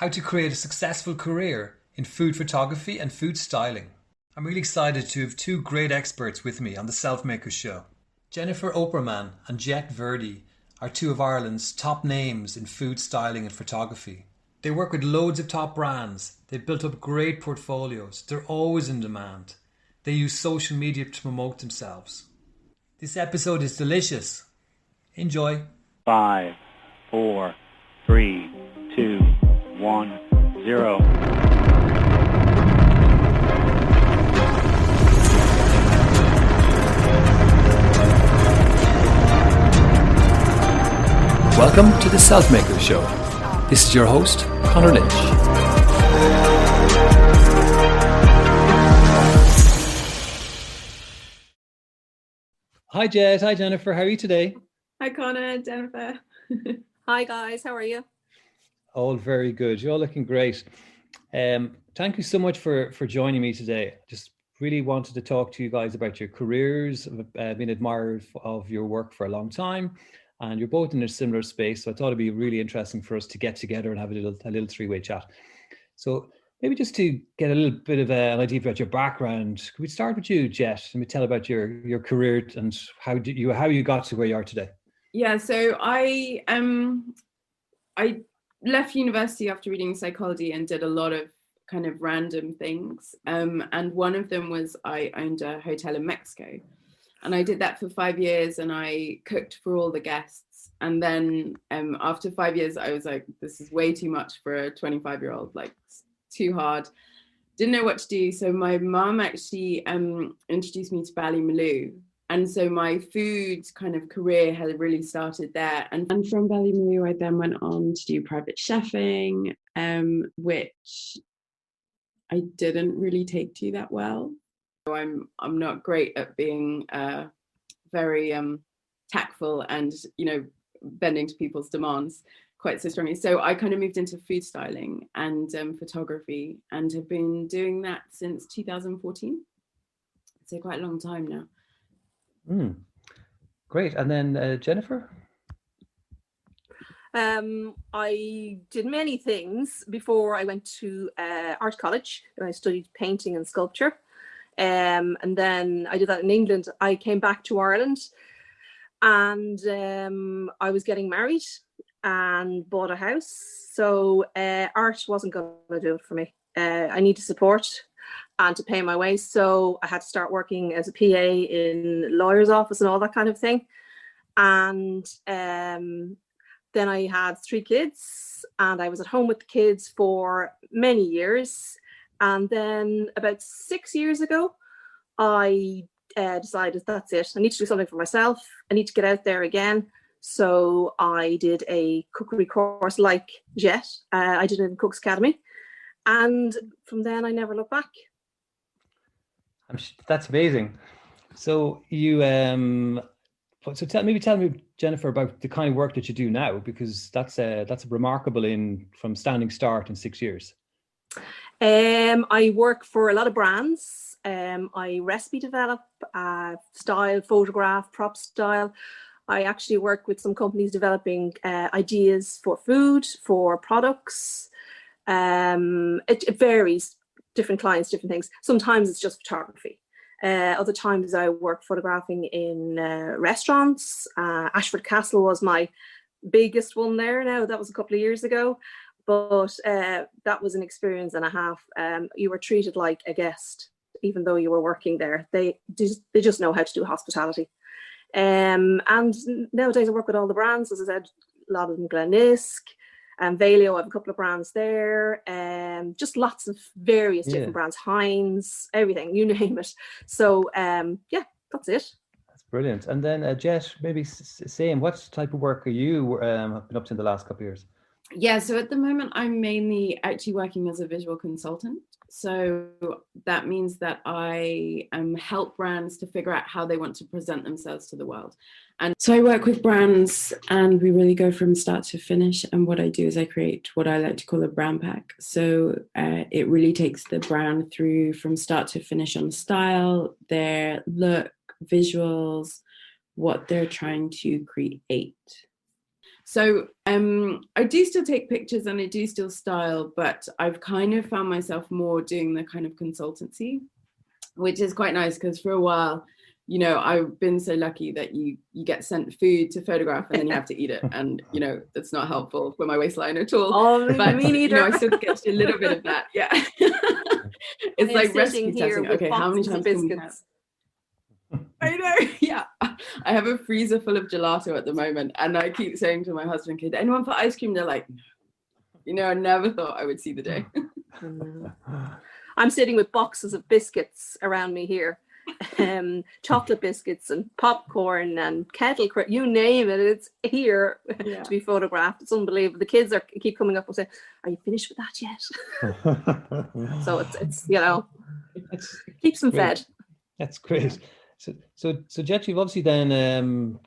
how to create a successful career in food photography and food styling. I'm really excited to have two great experts with me on the Selfmakers Show. Jennifer Oppermann and Jette Virdi are two of Ireland's top names in food styling and photography. They work with loads of top brands. They've built up great portfolios. They're always in demand. They use social media to promote themselves. This episode is delicious. Enjoy. 5, 4, 3, 2, 1, 0. Welcome to the Selfmakers Show. This is your host, ConorLyn.ch. Hi Jed, hi Jennifer, how are you today? Hi Conor, Jennifer. Hi guys, how are you? All very good. You're all looking great. Thank you so much for joining me today. Just really wanted to talk to you guys about your careers. I've been admired of your work for a long time, and you're both in a similar space. So I thought it'd be really interesting for us to get together and have a little three-way chat. So maybe just to get a little bit of an idea about your background, could we start with you, Jet? Let me tell about your career and how you got to where you are today. Yeah, so I left university after reading psychology and did a lot of kind of random things. And one of them was I owned a hotel in Mexico. And I did that for 5 years and I cooked for all the guests. And then after 5 years, I was like, this is way too much for a 25-year-old, like too hard. Didn't know what to do. So my mum actually introduced me to Ballymaloe. And so my food kind of career had really started there. And from Ballymaloe, I then went on to do private chefing, which I didn't really take to that well. So I'm not great at being very tactful and, bending to people's demands quite so strongly. So I kind of moved into food styling and photography and have been doing that since 2014. So quite a long time now. Great. And then Jennifer? I did many things before I went to art college. I studied painting and sculpture. And then I did that in England. I came back to Ireland and I was getting married and bought a house. So art wasn't going to do it for me. I needed support and to pay my way. So I had to start working as a PA in lawyer's office and all that kind of thing. And then I had 3 kids and I was at home with the kids for many years. And then about 6 years ago, I decided that's it. I need to do something for myself. I need to get out there again. So I did a cookery course like Jette. I did it in Cook's Academy. And from then I never looked back. That's amazing. So you, tell me, Jennifer, about the kind of work that you do now, because that's remarkable from standing start in 6 years. I work for a lot of brands. I recipe develop, style, photograph, prop style. I actually work with some companies developing ideas for food, for products. It varies, different clients, different things. Sometimes it's just photography. Other times I work photographing in restaurants. Ashford Castle was my biggest one there now. That was a couple of years ago. But that was an experience and a half. You were treated like a guest, even though you were working there. They just know how to do hospitality. And nowadays I work with all the brands, as I said, a lot of them Glenisque and Valio. I have a couple of brands there. Just lots of various different brands, Heinz, everything, you name it. So that's it. That's brilliant. And then Jess, maybe same. What type of work are you have been up to in the last couple of years? Yeah, so at the moment, I'm mainly actually working as a visual consultant. So that means that I help brands to figure out how they want to present themselves to the world. And so I work with brands and we really go from start to finish. And what I do is I create what I like to call a brand pack. So it really takes the brand through from start to finish on style, their look, visuals, what they're trying to create. So I do still take pictures and I do still style, but I've kind of found myself more doing the kind of consultancy, which is quite nice because for a while, you know, I've been so lucky that you get sent food to photograph and then you have to eat it. And, you know, that's not helpful for my waistline at all. Oh, but, me neither. You know, I still get to do a little bit of that. Yeah. It's like recipe testing. Okay, how many times can we have? I know, yeah. I have a freezer full of gelato at the moment. And I keep saying to my husband, "Did anyone put ice cream?" They're like, "No." You know, I never thought I would see the day. I'm sitting with boxes of biscuits around me here. Chocolate biscuits and popcorn and kettle, you name it, it's here to be photographed. It's unbelievable. The kids keep coming up and saying, "Are you finished with that yet?" So it's you know, keeps them fed. That's great. So Jette, you've obviously then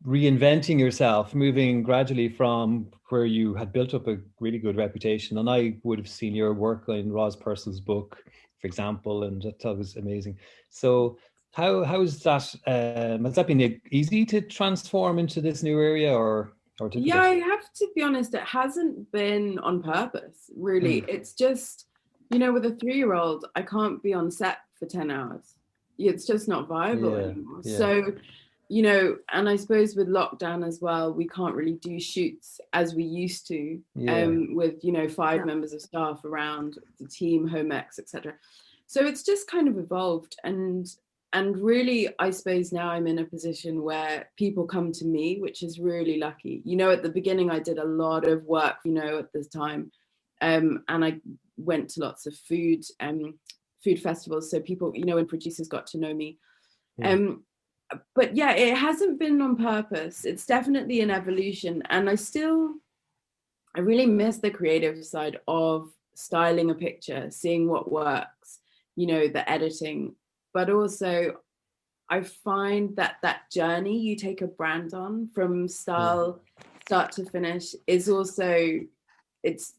reinventing yourself, moving gradually from where you had built up a really good reputation, and I would have seen your work in Roz Purcell's book, for example, and that was amazing. So how's that? Has that been easy to transform into this new area, or difficult? Yeah, I have to be honest, it hasn't been on purpose, really. It's just, you know, with a 3-year-old, I can't be on set for 10 hours. It's just not viable anymore. Yeah. So, you know, and I suppose with lockdown as well, we can't really do shoots as we used to, with, you know, 5 members of staff around the team, home ex, etc. So it's just kind of evolved. And really, I suppose now I'm in a position where people come to me, which is really lucky. You know, at the beginning, I did a lot of work, you know, at this time. And I went to lots of food festivals. So people, you know, and producers got to know me. But yeah, it hasn't been on purpose. It's definitely an evolution. And I really miss the creative side of styling a picture, seeing what works, you know, the editing. But also, I find that journey you take a brand on from start to finish is also,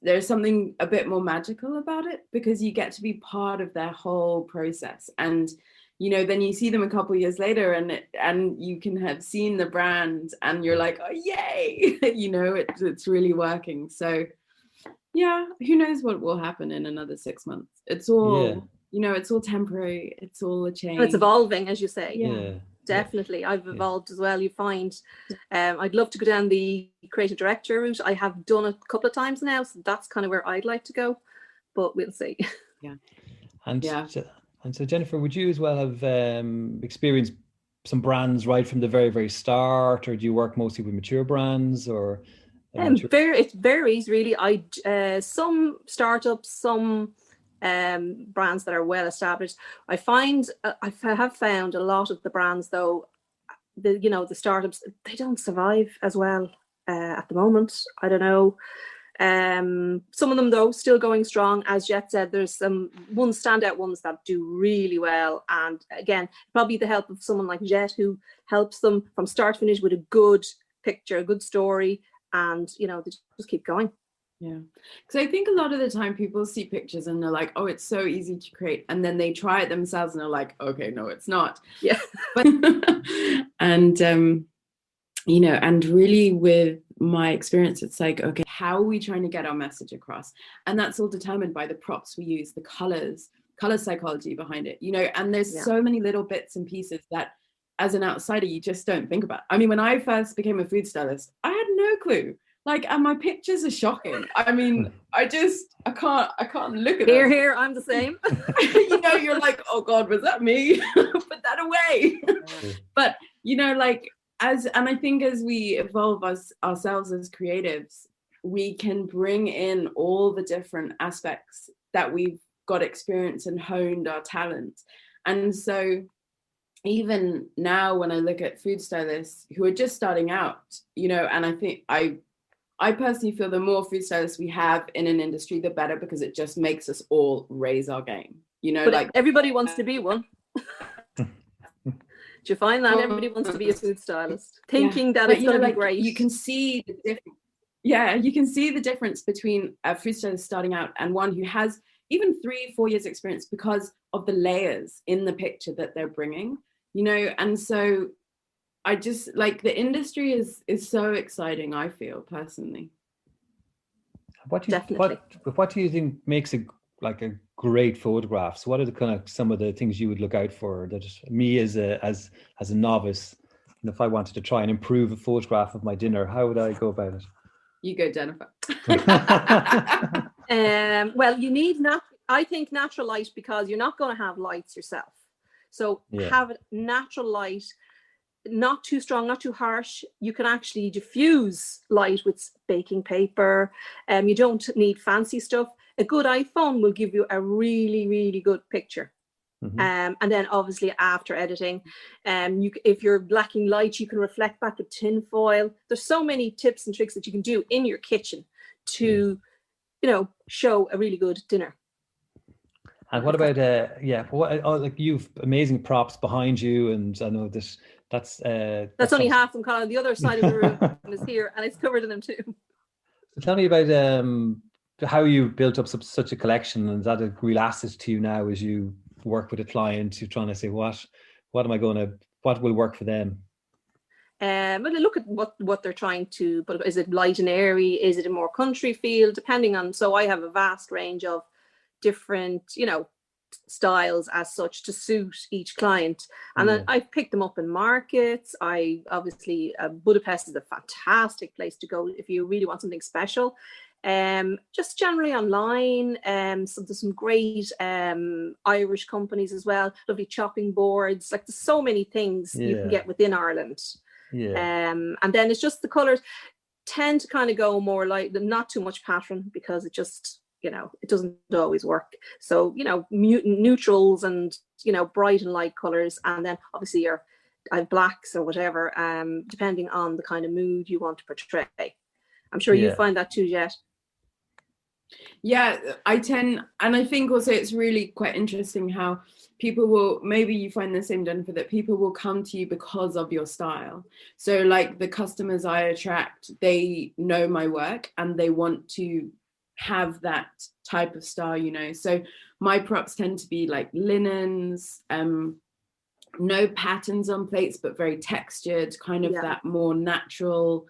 there's something a bit more magical about it because you get to be part of their whole process. And you know, then you see them a couple of years later and you can have seen the brand and you're like, oh, yay, you know, it's really working. So yeah, who knows what will happen in another 6 months. It's all, you know, it's all temporary. It's all a change. And it's evolving, as you say. Yeah. Definitely. I've evolved as well. You find, I'd love to go down the creative director route. I have done it a couple of times now. So that's kind of where I'd like to go, but we'll see. And so Jennifer, would you as well have experienced some brands right from the very, very start, or do you work mostly with mature brands, or? It varies really. Some startups, some brands that are well established. I have found a lot of the brands though, the startups, they don't survive as well at the moment. I don't know. Some of them though still going strong. As Jette said, there's some standout ones that do really well, and again probably the help of someone like Jette who helps them from start to finish with a good picture, a good story, and you know, they just keep going. Yeah, because I think a lot of the time people see pictures and they're like, oh, it's so easy to create, and then they try it themselves and they're like, okay, no, it's not. Yeah. But and you know, and really with my experience, it's like, okay, how are we trying to get our message across? And that's all determined by the props we use, the color psychology behind it, you know, and there's so many little bits and pieces that as an outsider, you just don't think about. I mean, when I first became a food stylist, I had no clue. Like, and my pictures are shocking. I mean, I can't look at them. Here, I'm the same. You know, you're like, oh God, was that me? Put that away. But, you know, like, and I think as we evolve ourselves as creatives, we can bring in all the different aspects that we've got experience and honed our talent. And so even now when I look at food stylists who are just starting out, you know, and I think I personally feel the more food stylists we have in an industry, the better, because it just makes us all raise our game. You know, but like everybody wants to be one. Do you find that everybody wants to be a food stylist, thinking that it's going to be great? You can see the difference. Yeah, you can see the difference between a food stylist starting out and one who has even 3-4 years experience because of the layers in the picture that they're bringing, you know. And so I just like the industry is so exciting, I feel personally. Definitely. What do you think makes a great photograph? So what are the kind of some of the things you would look out for that me as a novice, if I wanted to try and improve a photograph of my dinner, how would I go about it? You go, Jennifer. Well, you need I think natural light, because you're not going to have lights yourself. So have natural light, not too strong, not too harsh. You can actually diffuse light with baking paper. You don't need fancy stuff. A good iPhone will give you a really, really good picture. And then obviously after editing, if you're lacking light, you can reflect back with tin foil. There's so many tips and tricks that you can do in your kitchen to, show a really good dinner. And what about you've amazing props behind you, and I know that's only half them, Conor. The other side of the room is here, and it's covered in them too. So tell me about how you built up such a collection, and is that a real asset to you now as you work with a client? You're trying to say what will work for them? But look at what they're trying to. But is it light and airy? Is it a more country feel? Depending on. So I have a vast range of different, styles as such to suit each client, and then I've picked them up in markets. Budapest is a fantastic place to go if you really want something special. Just generally online. So there's some great Irish companies as well. Lovely chopping boards. Like, there's so many things you can get within Ireland. And then it's just the colours tend to kind of go more like not too much pattern, because it just it doesn't always work. So mutant neutrals and bright and light colours, and then obviously I have blacks or whatever, depending on the kind of mood you want to portray. I'm sure you find that too, Jette. Yeah, I think also it's really quite interesting how people will, maybe you find the same, Jennifer, that people will come to you because of your style. So like the customers I attract, they know my work and they want to have that type of style, so my props tend to be like linens, no patterns on plates, but very textured, kind of that more natural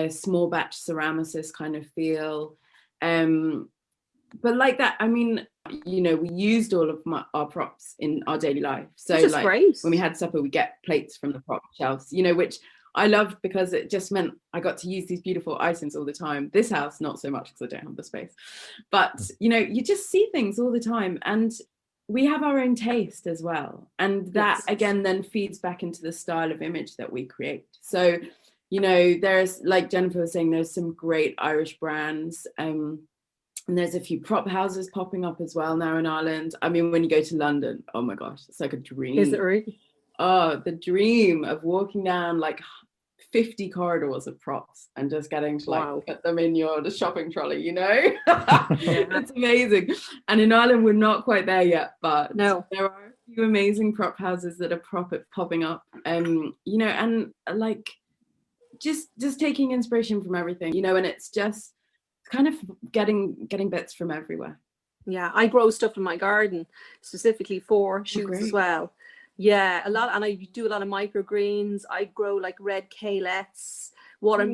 small batch ceramicist kind of feel, but like that, I mean, we used all of our props in our daily life. So like great. When we had supper, we get plates from the prop shelves, which I loved, because it just meant I got to use these beautiful items all the time. This house, not so much, because I don't have the space. But, you just see things all the time. And we have our own taste as well. And that, again, then feeds back into the style of image that we create. So, there's, like Jennifer was saying, there's some great Irish brands. And there's a few prop houses popping up as well now in Ireland. I mean, when you go to London, oh my gosh, it's like a dream. Is it really? Oh, the dream of walking down like 50 corridors of props and just getting to put them in the shopping trolley, It's amazing. And in Ireland, we're not quite there yet, but there are a few amazing prop houses that are popping up, and like just taking inspiration from everything, and it's just kind of getting bits from everywhere. Yeah, I grow stuff in my garden specifically for shoots as well. Yeah, a lot, and I do a lot of microgreens. I grow like red kaleets, water,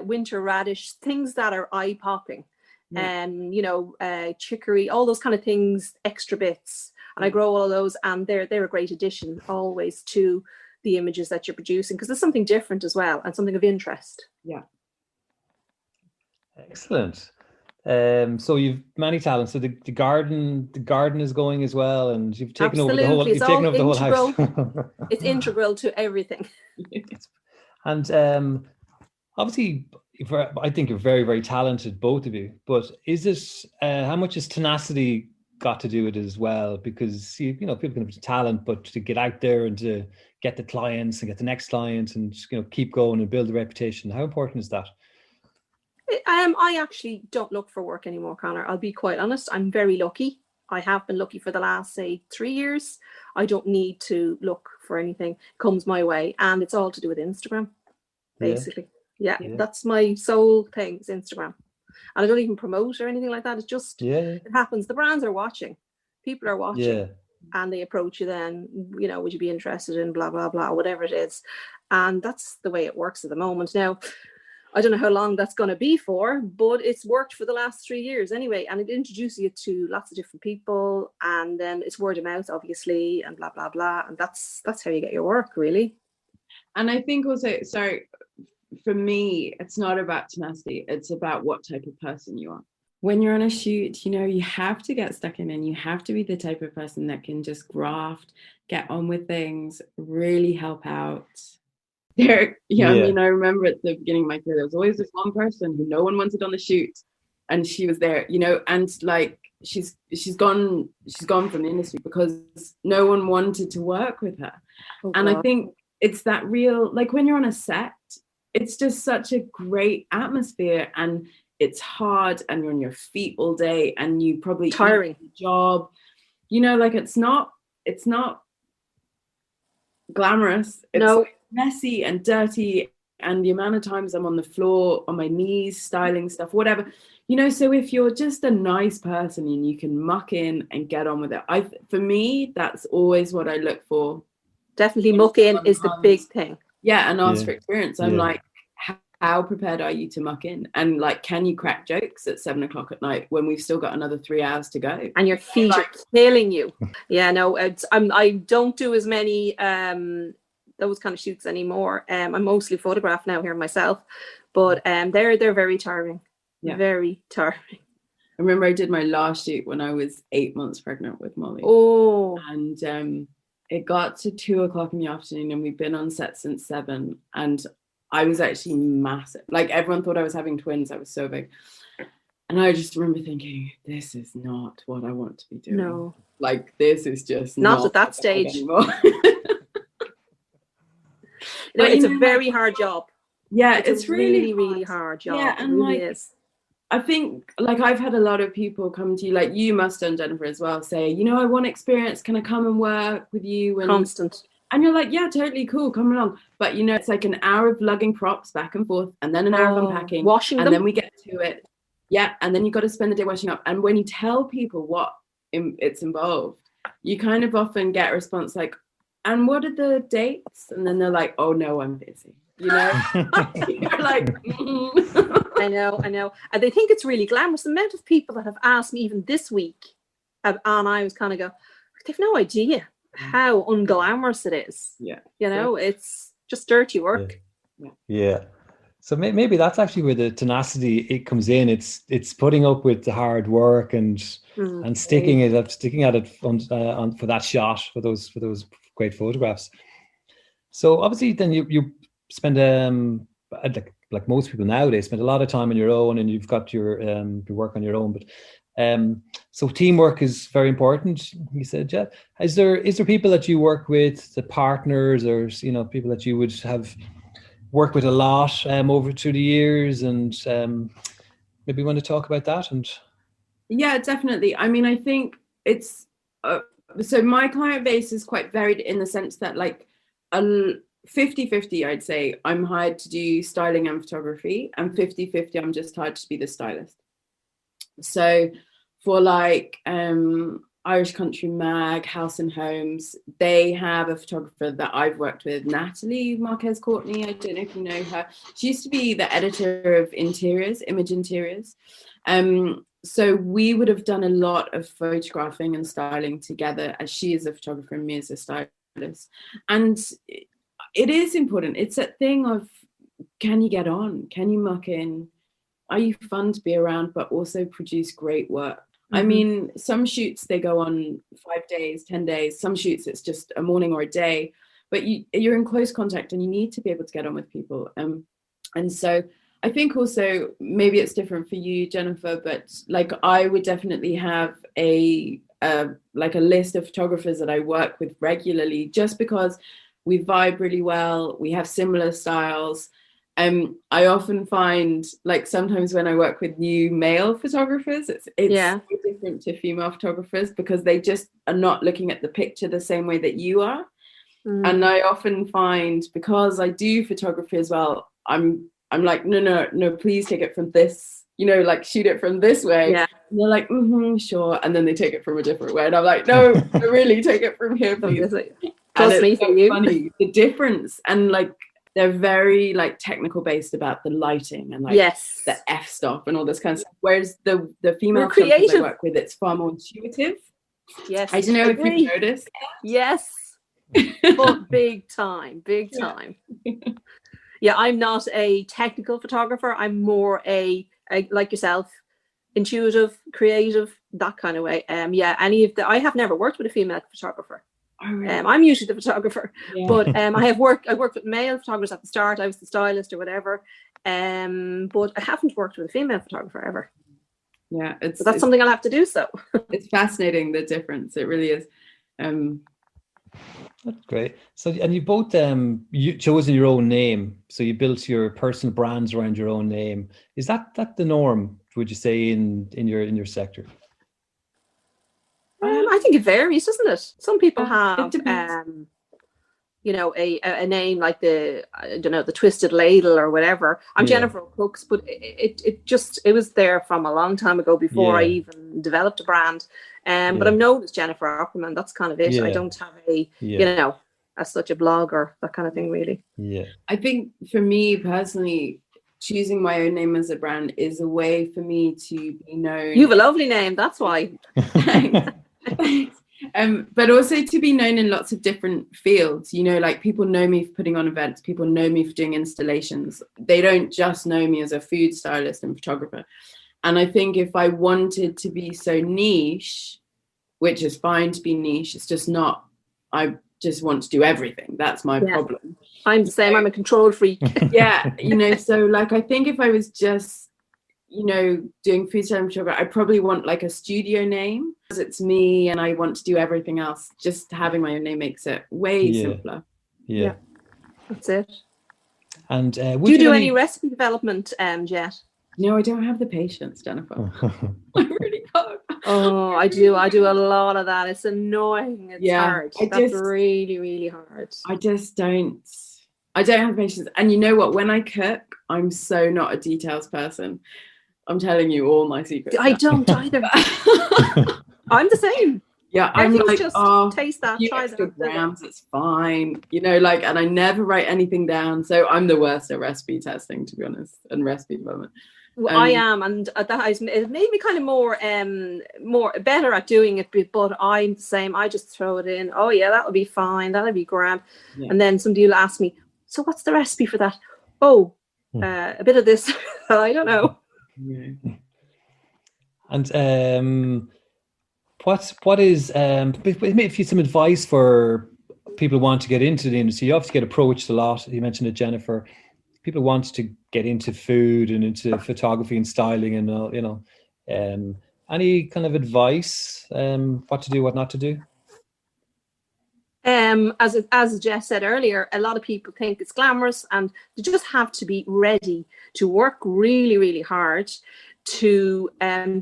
winter radish, things that are eye-popping, and chicory, all those kind of things, extra bits. And I grow all of those, and they're a great addition always to the images that you're producing, because there's something different as well and something of interest. Yeah. Excellent. So you've many talents. So the garden is going as well, and you've taken over the whole. You've taken over the whole house. It's integral to everything. And obviously, I think you're very, very talented, both of you. But is this how much has tenacity got to do with it as well? Because people can have talent, but to get out there and to get the clients and get the next client and keep going and build a reputation, how important is that? I actually don't look for work anymore, Conor. I'll be quite honest. I'm very lucky. I have been lucky for the last, say, 3 years. I don't need to look for anything. It comes my way, and it's all to do with Instagram, basically. Yeah, that's my sole thing, is Instagram. And I don't even promote or anything like that. It's just, it happens. The brands are watching. People are watching. and they approach you then, you know, would you be interested in blah, blah, blah, whatever it is. And that's the way it works at the moment. Now, I don't know how long that's going to be for, but it's worked for the last 3 years anyway. And it introduces you to lots of different people, and then it's word of mouth, obviously, and blah, blah, blah. And that's how you get your work, really. And I think also, so for me, it's not about tenacity. It's about what type of person you are. When you're on a shoot, you know, you have to get stuck in, and you have to be the type of person that can just graft, get on with things, really help out. I mean, I remember at the beginning of my career, there was always this one person who no one wanted on the shoot, and she was there, you know, and like she's gone from the industry because no one wanted to work with her. And I think it's that real, like when you're on a set, it's just such a great atmosphere, and it's hard, and you're on your feet all day, and you probably tiring job, you know, like it's not glamorous. It's messy and dirty, and the amount of times I'm on the floor on my knees styling stuff, whatever, you know. So if you're just a nice person and you can muck in and get on with it, for me, that's always what I look for. Definitely muck in is the big thing. Yeah, and ask for experience. I'm like, how prepared are you to muck in? And like, can you crack jokes at 7 o'clock at night when we've still got another 3 hours to go? And your feet are killing you. Yeah, no, I don't do as many those kind of shoots anymore. I'm mostly photograph now here myself, but they're very tiring. Yeah. Very tiring. I remember I did my last shoot when I was 8 months pregnant with Molly. Oh. And it got to 2 o'clock in the afternoon, and we've been on set since 7, and I was actually massive. Like everyone thought I was having twins. I was so big. And I just remember thinking, this is not what I want to be doing. No. Like this is just not at that stage. Anymore. No, it's a very hard job. Yeah, it's really hard job. Yeah, and it really like, is. I think like I've had a lot of people come to you, like you must have done, Jennifer, as well, say, you know, I want experience. Can I come and work with you? And constant. And you're like, yeah, totally cool, come along. But you know, it's like an hour of lugging props back and forth, and then an hour of unpacking, washing and them. Then we get to it. Yeah, and then you've got to spend the day washing up. And when you tell people what it's involved, you kind of often get a response like, and what are the dates? And then they're like, oh no, I'm busy. You know, you're like, I know. And they think it's really glamorous. The amount of people that have asked me even this week, and I was kind of go, they've no idea how unglamorous it is. Yeah, you know, it's just dirty work. Yeah. So maybe that's actually where the tenacity it comes in. It's putting up with the hard work and sticking at it on for that shot, for those great photographs. So obviously then you spend like most people nowadays spend a lot of time on your own, and you've got your work on your own. But so teamwork is very important. You said, Jette. Is there people that you work with, the partners, or you know, people that you would have worked with a lot over through the years, and maybe you want to talk about that? And yeah, definitely. I mean, I think it's so my client base is quite varied in the sense that like 50-50, I'd say. I'm hired to do styling and photography, and 50-50 I'm just hired to be the stylist. So for like Irish Country Mag, House and Homes, they have a photographer that I've worked with, Natalie Marquez Courtney. I don't know if you know her. She used to be the editor of Interiors, Image Interiors. So we would have done a lot of photographing and styling together, as she is a photographer and me as a stylist. And it is important. It's that thing of, can you get on? Can you muck in? Are you fun to be around, but also produce great work? I mean, some shoots, they go on 5 days, 10 days. Some shoots, it's just a morning or a day. But you're in close contact, and you need to be able to get on with people. And so I think also, maybe it's different for you, Jennifer, but like I would definitely have a list of photographers that I work with regularly, just because we vibe really well. We have similar styles. I often find, like, sometimes when I work with new male photographers, it's so different to female photographers, because they just are not looking at the picture the same way that you are. And I often find, because I do photography as well, I'm like, no, please take it from this you know, like shoot it from this way. Yeah. And they're like, sure. And then they take it from a different way. And I'm like, no, really take it from here, please. Trust me, for you. Funny, the difference. And like, they're very like technical based about the lighting and like the f-stop and all this kind of stuff. Whereas the female photographers I work with, it's far more intuitive. Yes. I don't know if you've noticed. Yes. But big time. Yeah, I'm not a technical photographer. I'm more a like yourself, intuitive, creative, that kind of way. I have never worked with a female photographer. Oh, really? I'm usually the photographer, but I worked with male photographers at the start. I was the stylist or whatever, but I haven't worked with a female photographer ever. Yeah, but that's something I'll have to do. So it's fascinating, the difference. It really is. That's great. So, and you both you chosen your own name, so you built your personal brands around your own name. Is that the norm, would you say, in your sector? I think it varies, doesn't it? Some people have you know, a name like the Twisted Ladle or whatever. I'm Jennifer Cooks, but it was there from a long time ago before I even developed a brand. But I'm known as Jennifer Oppermann. That's kind of it. I don't have you know, as such a blog or that kind of thing, really. Yeah. I think for me personally, choosing my own name as a brand is a way for me to be known. You have a lovely name, that's why. Thanks. But also to be known in lots of different fields. You know, like people know me for putting on events, people know me for doing installations. They don't just know me as a food stylist and photographer. And I think if I wanted to be so niche, which is fine to be niche, it's just not, I just want to do everything. That's my problem. I'm the same. I'm a control freak. Yeah, you know, so like I think if I was just, you know, doing food styling photography, I probably want like a studio name because it's me and I want to do everything else. Just having my own name makes it way simpler. Yeah, that's it. And do you do any recipe development, Jet? No, I don't have the patience, Jennifer. I really can't. Oh, I do a lot of that. It's annoying. It's hard. That's really, really hard. I don't have patience. And you know what? When I cook, I'm so not a details person. I'm telling you all my secrets. I don't either. I'm the same. Yeah, I'm like, just taste that, try that. Grams, it's fine. You know, like, and I never write anything down. So I'm the worst at recipe testing, to be honest, and recipe development. Well, I am, and it made me kind of more better at doing it. But I'm the same. I just throw it in. Oh yeah, that'll be fine. That'll be grand. Yeah. And then somebody will ask me, "So what's the recipe for that?" Oh, a bit of this. I don't know. Yeah. And what is if you some advice for people who want to get into the industry? You obviously get approached a lot. You mentioned it, Jennifer. People want to get into food and into photography and styling and you know, any kind of advice, what to do, what not to do? As Jess said earlier, a lot of people think it's glamorous, and they just have to be ready to work really, really hard to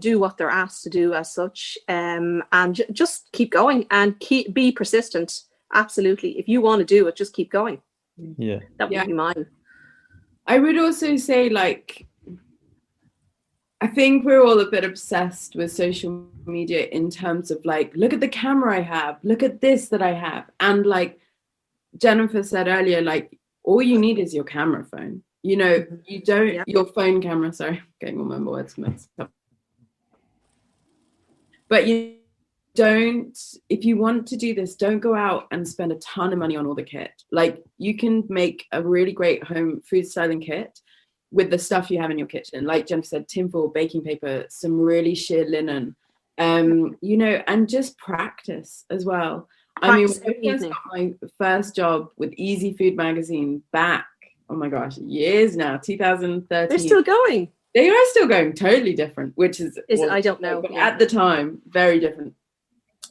do what they're asked to do as such, and just keep going and be persistent. Absolutely, if you want to do it, just keep going. Yeah, that would be mine. I would also say, like, I think we're all a bit obsessed with social media in terms of like, look at the camera I have, look at this that I have. And like Jennifer said earlier, like all you need is your camera phone. You know, you don't, your phone camera, sorry, I'm getting all my words mixed up. But you don't, if you want to do this, don't go out and spend a ton of money on all the kit. Like you can make a really great home food styling kit with the stuff you have in your kitchen. Like Jennifer said, tinfoil, baking paper, some really sheer linen, you know, and just practice as well. I mean, when I got my first job with Easy Food magazine back, oh my gosh, years now, 2013. They're still going. They are still going, totally different, which is I don't know. But at the time, very different.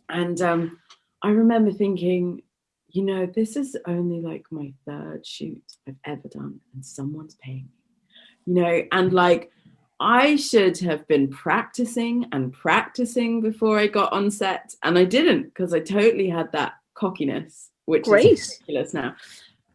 And I remember thinking, you know, this is only like my third shoot I've ever done, and someone's paying me, you know, and like I should have been practicing before I got on set, and I didn't, because I totally had that cockiness, which is ridiculous now.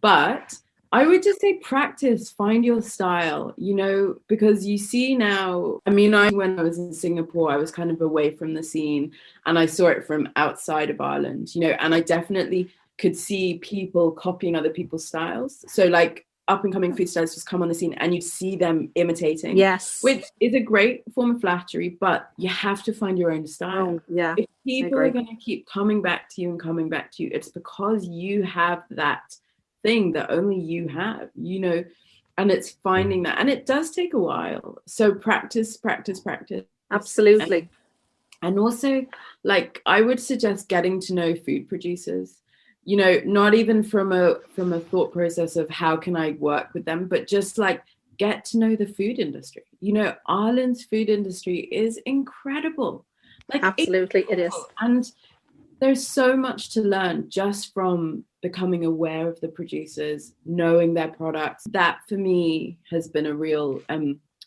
But I would just say practice, find your style, you know, because you see now, I mean, when I was in Singapore, I was kind of away from the scene and I saw it from outside of Ireland, you know, and I definitely could see people copying other people's styles. So like up and coming food stylists just come on the scene and you'd see them imitating. Yes. Which is a great form of flattery, but you have to find your own style. Yeah. If people are going to keep coming back to you and coming back to you, it's because you have that thing that only you have, you know, and it's finding that, and it does take a while. So practice. Absolutely. And also, like, I would suggest getting to know food producers, you know, not even from a thought process of how can I work with them, but just like get to know the food industry. You know, Ireland's food industry is incredible. Like, absolutely, it is. And there's so much to learn just from becoming aware of the producers, knowing their products. That for me has been a really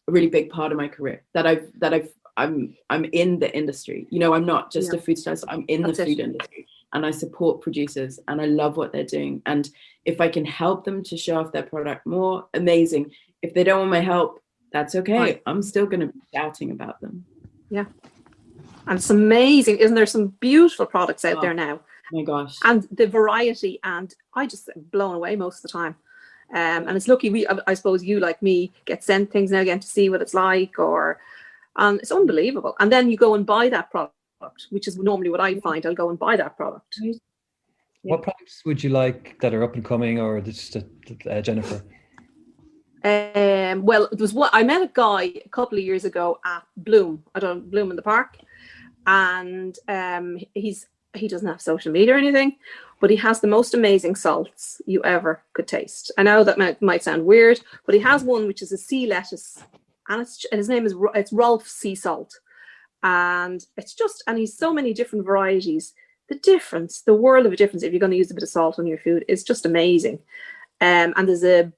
big part of my career. I'm in the industry. You know, I'm not just a food stylist. I'm in the food industry, and I support producers, and I love what they're doing. And if I can help them to show off their product more, amazing. If they don't want my help, that's okay. Right. I'm still going to be shouting about them. Yeah. And it's amazing, isn't there? Some beautiful products out there now. Oh my gosh. And the variety, and I just blown away most of the time. And it's lucky I suppose you, like me, get sent things now again to see what it's like, or it's unbelievable. And then you go and buy that product, which is normally what I find. I'll go and buy that product. Yeah. What products would you like that are up and coming, or just Jennifer? Well, it was I met a guy a couple of years ago at Bloom. Bloom in the Park. And he doesn't have social media or anything, but he has the most amazing salts you ever could taste. I know that might sound weird, but he has one which is a sea lettuce, and his name is Rolf Sea Salt, and he's so many different varieties. The world of a difference if you're going to use a bit of salt on your food is just amazing. And there's a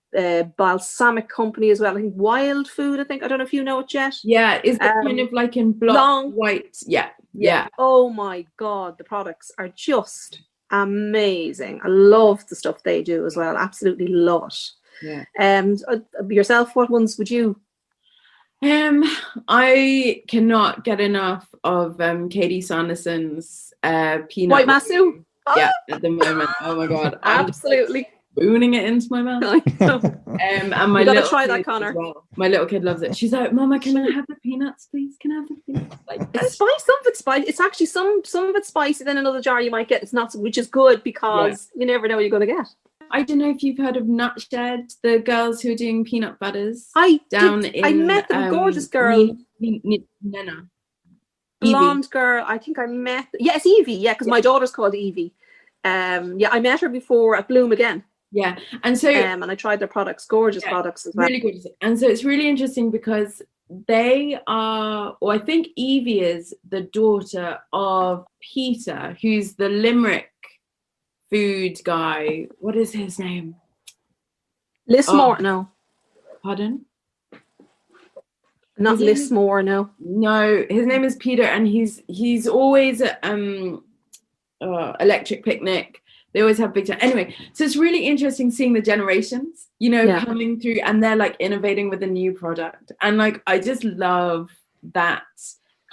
balsamic company as well. I think Wild Food. I don't know if you know it yet. Yeah, is that kind of like in long white? Yeah. Oh my God, the products are just amazing. I love the stuff they do as well. Absolutely love it. Yeah. Yourself, what ones would you? I cannot get enough of Katie Sanderson's peanut White Masu. Yeah, at the moment. Oh my God, absolutely. Spooning it into my mouth. And my you gotta try that, Conor. Well. My little kid loves it. She's like, Mama, can I have the peanuts, please? Can I have the peanuts? Like, it's spicy. Some of it's spicy. It's actually some of it's spicy. Then another jar you might get it's not, which is good because you never know what you're going to get. I don't know if you've heard of Nutshed, the girls who are doing peanut butters. I met them. Gorgeous girl. Nena. Blonde girl. I think I met. Yes, Evie. Yeah, because my daughter's called Evie. I met her before at Bloom again. Yeah, and so and I tried their products, gorgeous products as well. Really good. And so it's really interesting because they are, or I think Evie is the daughter of Peter, who's the Limerick food guy. What is his name? Lismore, no. Pardon? Not Lismore, no. No, his name is Peter, and he's always at Electric Picnic. They always have big time. Anyway, so it's really interesting seeing the generations, coming through, and they're like innovating with a new product. And like, I just love that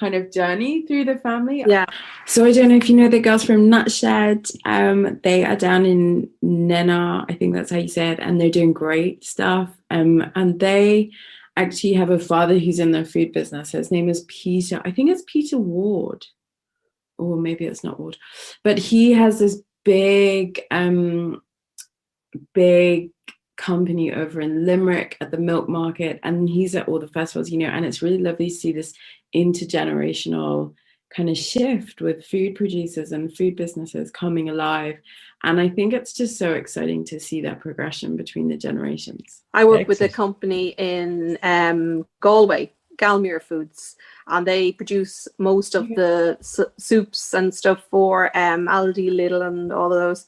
kind of journey through the family. Yeah. So I don't know if you know the girls from Nutshed. They are down in Nena, I think that's how you say it, and they're doing great stuff. And they actually have a father who's in the food business. His name is Peter. I think it's Peter Ward. Or maybe it's not Ward. But he has this big company over in Limerick at the Milk Market, and he's at all the festivals, and it's really lovely to see this intergenerational kind of shift with food producers and food businesses coming alive. And I think it's just so exciting to see that progression between the generations. I work with a company in Galway, Galmere Foods, and they produce most of the soups and stuff for Aldi, Lidl, and all of those,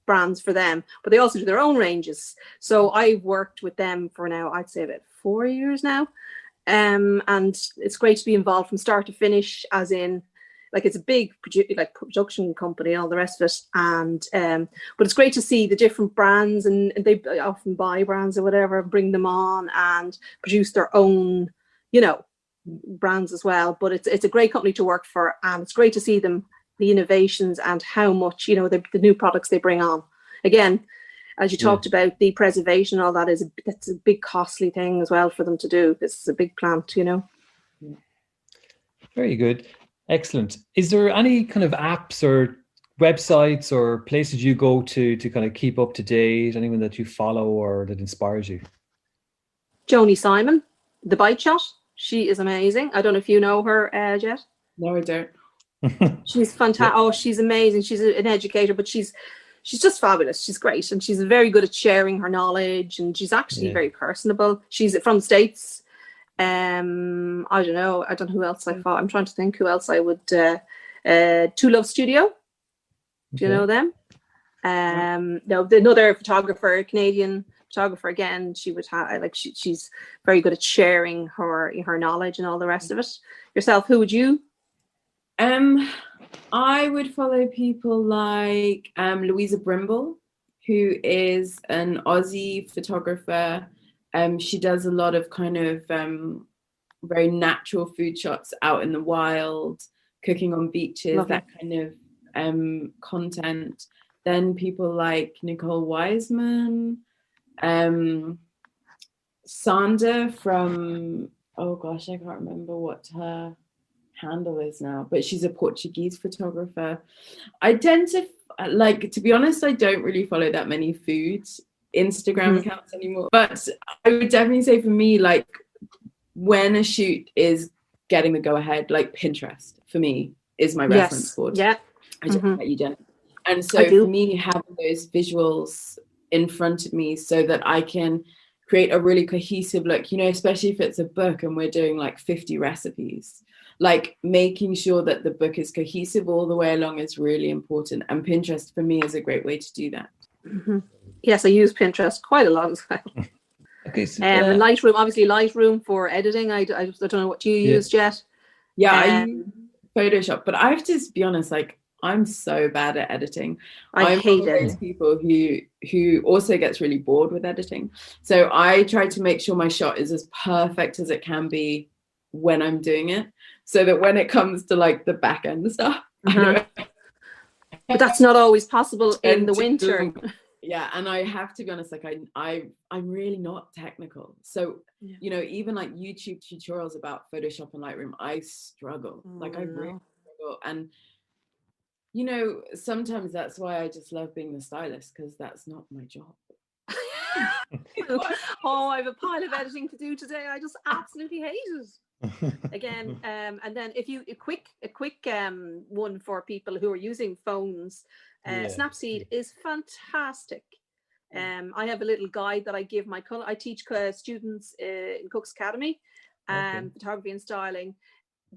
brands for them. But they also do their own ranges. So I've worked with them for now, I'd say about 4 years now. And it's great to be involved from start to finish, as in, like it's a big production company and all the rest of it. And but it's great to see the different brands, and they often buy brands or whatever, bring them on and produce their own, you know, brands as well. But it's a great company to work for, and it's great to see them, the innovations and how much, you know, the new products they bring on. Again, as you talked about, the preservation, all that that's a big costly thing as well for them to do. This is a big plant, you know. Very good. Excellent. Is there any kind of apps or websites or places you go to kind of keep up to date? Anyone that you follow or that inspires you? Joni Simon, the Bite Shot. She is amazing. I don't know if you know her, Jet. No, I don't. She's fantastic. Oh, she's amazing. She's an educator, but she's just fabulous. She's great, and she's very good at sharing her knowledge, and she's actually very personable. She's from the States. I don't know who else I thought. I'm trying to think who else I would. Two Love Studio. Do you know them? No, another photographer, Canadian photographer again. She would have she's very good at sharing her knowledge and all the rest of it. Yourself, who would you? I would follow people like Louisa Brimble, who is an Aussie photographer. She does a lot of kind of very natural food shots out in the wild, cooking on beaches, that kind of content. Then people like Nicole Wiseman, Sandra from, oh gosh, I can't remember what her handle is now, but she's a Portuguese photographer. I tend to be honest, I don't really follow that many food Instagram accounts anymore, but I would definitely say for me, like when a shoot is getting the go ahead, like Pinterest for me is my reference board. I don't let you down. And so for me, having those visuals in front of me so that I can create a really cohesive look, you know, especially if it's a book and we're doing like 50 recipes, like making sure that the book is cohesive all the way along is really important. And Pinterest for me is a great way to do that. Yes, I use Pinterest quite a lot as well. Okay, so, Lightroom, obviously Lightroom for editing. I don't know what you use, Jet. Yeah, I use Photoshop, but I have to be honest, like I'm so bad at editing. I'm hate one of those people who also gets really bored with editing. So I try to make sure my shot is as perfect as it can be when I'm doing it, so that when it comes to like the back end stuff, but that's not always possible in the winter. Yeah, and I have to be honest, like I'm really not technical. So you know, even like YouTube tutorials about Photoshop and Lightroom, I struggle. I really struggle. And you know, sometimes that's why I just love being the stylist, because that's not my job. Oh, I have a pile of editing to do today. I just absolutely hate it. Again, and then if you a quick one for people who are using phones, Snapseed is fantastic. I have a little guide that I give I teach students in Cook's Academy, photography and styling.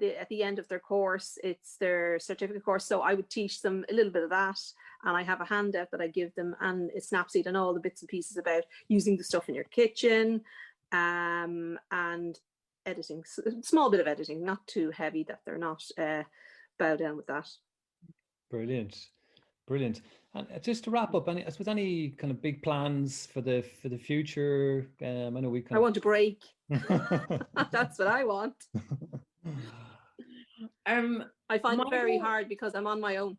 At the end of their course, it's their certificate course, so I would teach them a little bit of that, and I have a handout that I give them, and it's Snapseed and all the bits and pieces about using the stuff in your kitchen, and editing, small bit of editing, not too heavy that they're not bow down with that. Brilliant. And just to wrap up, I suppose any kind of big plans for the future? I know I want a break. That's what I want. I find it very hard because I'm on my own.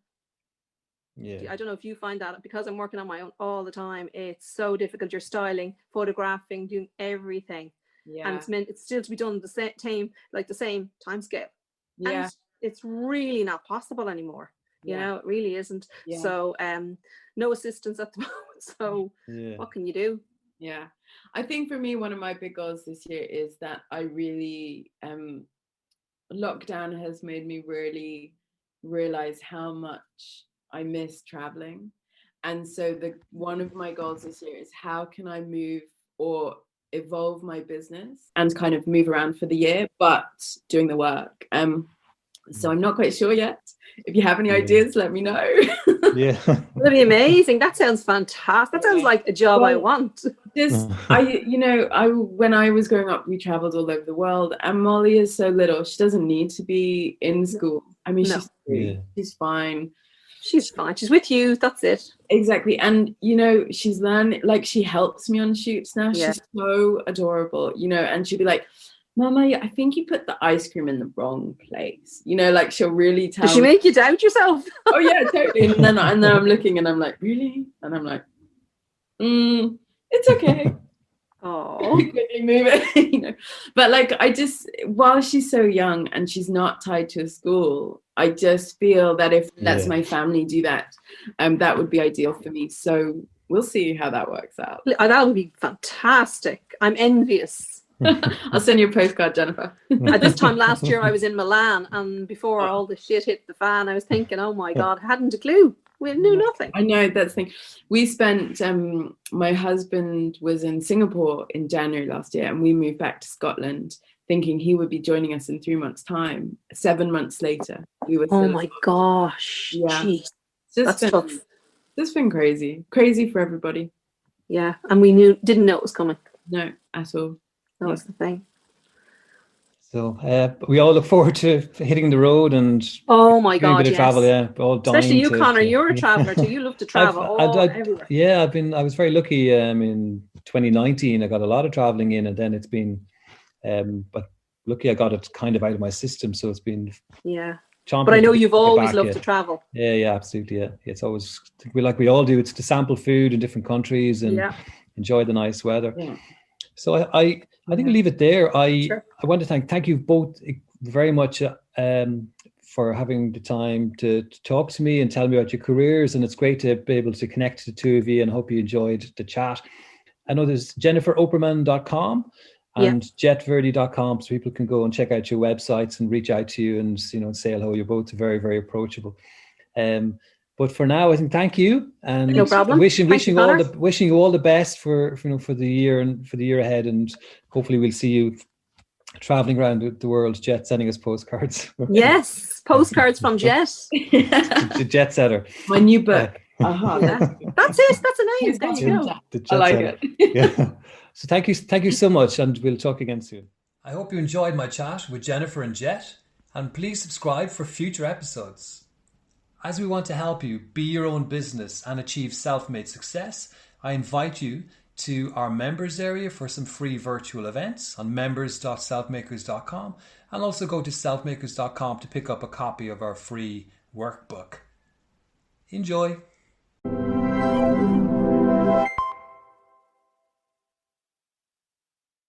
I don't know if you find that, because I'm working on my own all the time, it's so difficult. You're styling, photographing, doing everything. And it's still to be done the same time scale. And it's really not possible anymore. You know, it really isn't. So no assistance at the moment. So what can you do? I think for me, one of my big goals this year is that I really lockdown has made me really realize how much I miss traveling. And so one of my goals this year is how can I move or evolve my business and kind of move around for the year, but doing the work. So I'm not quite sure yet. If you have any ideas, let me know. Yeah. That'd be amazing. That sounds fantastic. That sounds like a job I want. When I was growing up, we traveled all over the world, and Molly is so little. She doesn't need to be in school. I mean, she's fine. She's fine. She's with you. That's it. Exactly. And, she's learned, like, she helps me on shoots now. Yeah. She's so adorable, and she'll be like, Mama, I think you put the ice cream in the wrong place. Like, she'll really tell. Does she make you doubt yourself? Oh, yeah, totally. And then I'm looking and I'm like, really? And I'm like, it's okay. Oh, quickly move it. But like, while she's so young and she's not tied to a school, I just feel that if lets my family do that, that would be ideal for me. So we'll see how that works out. That would be fantastic. I'm envious. I'll send you a postcard, Jennifer. At this time last year, I was in Milan, and before all the shit hit the fan, I was thinking, oh my God, I hadn't a clue. We knew nothing. I know, that's the thing. We spent, my husband was in Singapore in January last year, and we moved back to Scotland thinking he would be joining us in 3 months' time. 7 months later, we were. Oh my gosh. Yeah. Jeez. That's tough. It's been crazy for everybody. Yeah, and we didn't know it was coming. No, at all. That was the thing. So we all look forward to hitting the road and oh my God, a bit of travel. Yeah, all especially you, Conor. You're a traveler too. You love to travel everywhere. Yeah, I was very lucky. In 2019, I got a lot of traveling in, and then it's been, but lucky I got it kind of out of my system. So it's been But I know you've always loved to travel. Yeah, absolutely. Yeah, it's always we all do. It's to sample food in different countries and enjoy the nice weather. Yeah. So I think I'll leave it there. I want to thank you both very much for having the time to talk to me and tell me about your careers. And it's great to be able to connect the two of you, and hope you enjoyed the chat. I know there's JenniferOppermann.com and JetteVirdi.com, so people can go and check out your websites and reach out to you and say hello. You're both very, very approachable. But for now, I think thank you, and no problem. Wishing you all the best for the year and for the year ahead, and hopefully we'll see you traveling around the world, Jet, sending us postcards. Yes, postcards from Jet. The Jet Setter. My new book. That's it. That's a name. There you go. I like it. Yeah. So thank you so much, and we'll talk again soon. I hope you enjoyed my chat with Jennifer and Jet, and please subscribe for future episodes. As we want to help you be your own business and achieve self-made success, I invite you to our members area for some free virtual events on members.selfmakers.com, and also go to selfmakers.com to pick up a copy of our free workbook. Enjoy!